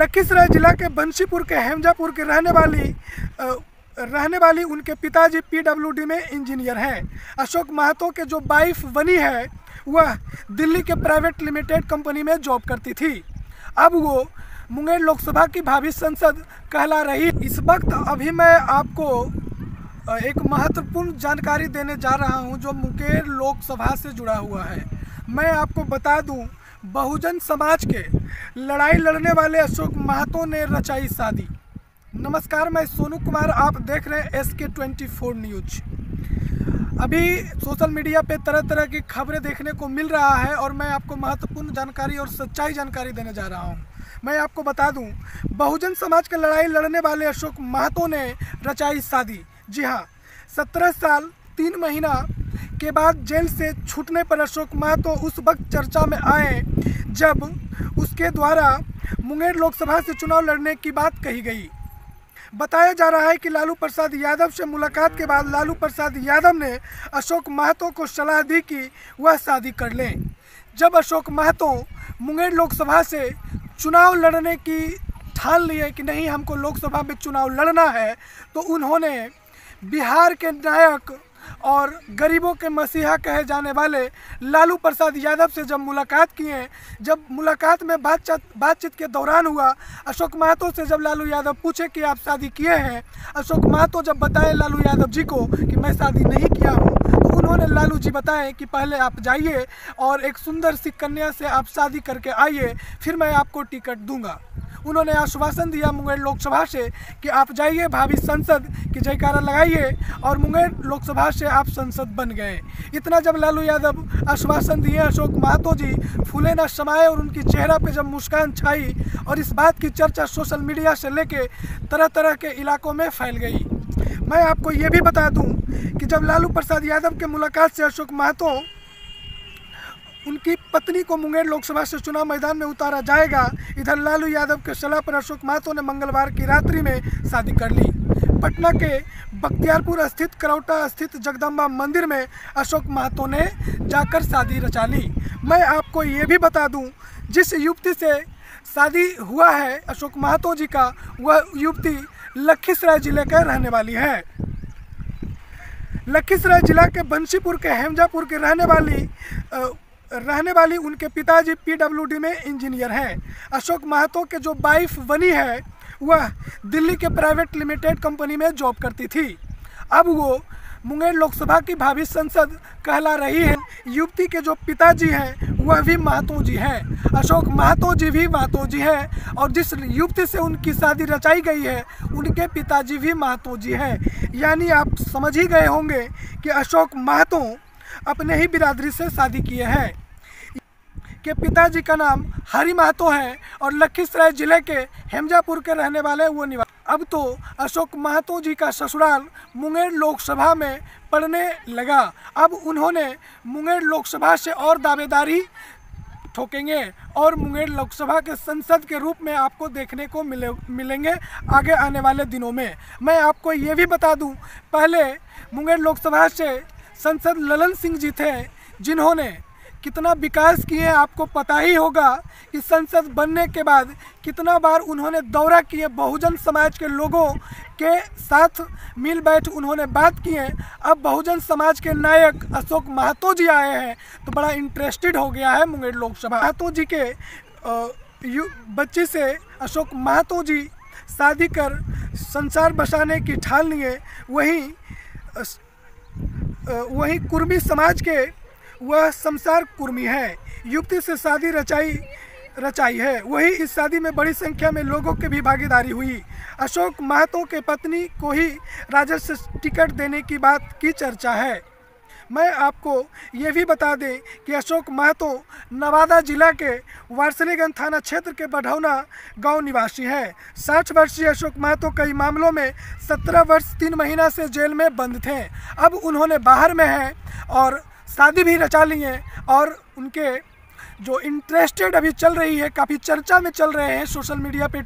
लखीसराय जिला के बंशीपुर के हेमजापुर के रहने वाली उनके पिताजी पीडब्ल्यूडी में इंजीनियर हैं। अशोक महतो के जो वाइफ बनी है वह दिल्ली के प्राइवेट लिमिटेड कंपनी में जॉब करती थी। अब वो मुंगेर लोकसभा की भावी सांसद कहला रही। इस वक्त अभी मैं आपको एक महत्वपूर्ण जानकारी देने जा रहा हूं जो मुंगेर लोकसभा से जुड़ा हुआ है। मैं आपको बता दूं, बहुजन समाज के लड़ाई लड़ने वाले अशोक महतो ने रचाई शादी। नमस्कार, मैं सोनू कुमार, आप देख रहे हैं SK24 न्यूज। अभी सोशल मीडिया पे तरह तरह की खबरें देखने को मिल रहा है और मैं आपको महत्वपूर्ण जानकारी और सच्चाई जानकारी देने जा रहा हूं। मैं आपको बता दूं, बहुजन समाज के लड़ाई लड़ने वाले अशोक महतो ने रचाई शादी। जी हाँ, 17 साल 3 महीना के बाद जेल से छूटने पर अशोक महतो उस वक्त चर्चा में आए जब उसके द्वारा मुंगेर लोकसभा से चुनाव लड़ने की बात कही गई। बताया जा रहा है कि लालू प्रसाद यादव से मुलाकात के बाद लालू प्रसाद यादव ने अशोक महतो को सलाह दी कि वह शादी कर लें। जब अशोक महतो मुंगेर लोकसभा से चुनाव लड़ने की ठान लिए कि नहीं, हमको लोकसभा में चुनाव लड़ना है, तो उन्होंने बिहार के नायक और गरीबों के मसीहा कहे जाने वाले लालू प्रसाद यादव से जब मुलाकात किए, जब मुलाकात में बातचीत के दौरान हुआ, अशोक महतो से जब लालू यादव पूछे कि आप शादी किए हैं, अशोक महतो जब बताए लालू यादव जी को कि मैं शादी नहीं किया हूं, तो उन्होंने लालू जी बताएं कि पहले आप जाइए और एक सुंदर सी कन्या से आप शादी करके आइए, फिर मैं आपको टिकट दूंगा। उन्होंने आश्वासन दिया मुंगेर लोकसभा से कि आप जाइए, भावी संसद की जयकारा लगाइए, और मुंगेर लोकसभा से आप संसद बन गए। इतना जब लालू यादव आश्वासन दिए, अशोक महतो जी फूले न समाये और उनकी चेहरा पे जब मुस्कान छाई और इस बात की चर्चा सोशल मीडिया से लेके तरह तरह के इलाकों में फैल गई। मैं आपको ये भी बता दूं कि जब लालू प्रसाद यादव के मुलाकात से अशोक महतो उनकी पत्नी को मुंगेर लोकसभा से चुनाव मैदान में उतारा जाएगा, इधर लालू यादव के सलाह पर अशोक महतो ने मंगलवार की रात्रि में शादी कर ली। पटना के बख्तियारपुर स्थित करौटा स्थित जगदम्बा मंदिर में अशोक महतो ने जाकर शादी रचा ली। मैं आपको ये भी बता दूं, जिस युवती से शादी हुआ है अशोक महतो जी का, वह युवती लखीसराय जिले के रहने वाली है। लखीसराय जिला के बंशीपुर के हेमजापुर के रहने वाली उनके पिताजी पीडब्ल्यूडी में इंजीनियर हैं। अशोक महतो के जो वाइफ बनी है वह दिल्ली के प्राइवेट लिमिटेड कंपनी में जॉब करती थी। अब वो मुंगेर लोकसभा की भावी सांसद कहला रही है। युवती के जो पिताजी हैं वह भी महतो जी हैं, अशोक महतो जी भी महतो जी हैं, और जिस युवती से उनकी शादी रचाई गई है उनके पिताजी भी महतो जी हैं। यानी आप समझ ही गए होंगे कि अशोक महतो अपने ही बिरादरी से शादी किए हैं। के पिताजी का नाम हरि महतो है और लखीसराय जिले के हेमजापुर के रहने वाले वो निवासी। अब तो अशोक महतो जी का ससुराल मुंगेर लोकसभा में पड़ने लगा। अब उन्होंने मुंगेर लोकसभा से और दावेदारी ठोकेंगे और मुंगेर लोकसभा के सांसद के रूप में आपको देखने को मिलेंगे आगे आने वाले दिनों में। मैं आपको ये भी बता दूं, पहले मुंगेर लोकसभा से सांसद ललन सिंह जी थे जिन्होंने कितना विकास किए आपको पता ही होगा कि संसद बनने के बाद कितना बार उन्होंने दौरा किए, बहुजन समाज के लोगों के साथ मिल बैठ उन्होंने बात किए। अब बहुजन समाज के नायक अशोक महतो जी आए हैं तो बड़ा इंटरेस्टेड हो गया है मुंगेर लोकसभा। महतो जी के बच्ची से अशोक महतो जी शादी कर संसार बसाने की ठान लिए। वहीं कुर्मी समाज के वह शमशार कुर्मी है, युवती से शादी रचाई है। वही इस शादी में बड़ी संख्या में लोगों की भी भागीदारी हुई। अशोक महतो के पत्नी को ही राजद से टिकट देने की बात की चर्चा है। मैं आपको ये भी बता दें कि अशोक महतो नवादा जिला के वारसलीगंज थाना क्षेत्र के बढ़ौना गांव निवासी है। 60 वर्षीय अशोक महतो कई मामलों में 17 वर्ष 3 महीना से जेल में बंद थे। अब उन्होंने बाहर में हैं और शादी भी रचा ली है और उनके जो इंटरेस्टेड अभी चल रही है, काफ़ी चर्चा में चल रहे हैं, सोशल मीडिया पे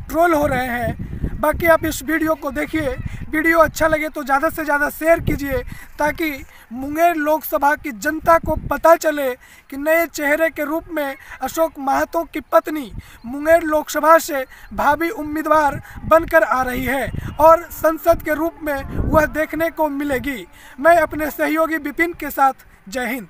ट्रोल हो रहे हैं। बाकी आप इस वीडियो को देखिए, वीडियो अच्छा लगे तो ज़्यादा से ज़्यादा शेयर कीजिए ताकि मुंगेर लोकसभा की जनता को पता चले कि नए चेहरे के रूप में अशोक महतो की पत्नी मुंगेर लोकसभा से भावी उम्मीदवार बनकर आ रही है और संसद के रूप में वह देखने को मिलेगी। मैं अपने सहयोगी विपिन के साथ, जय हिंद।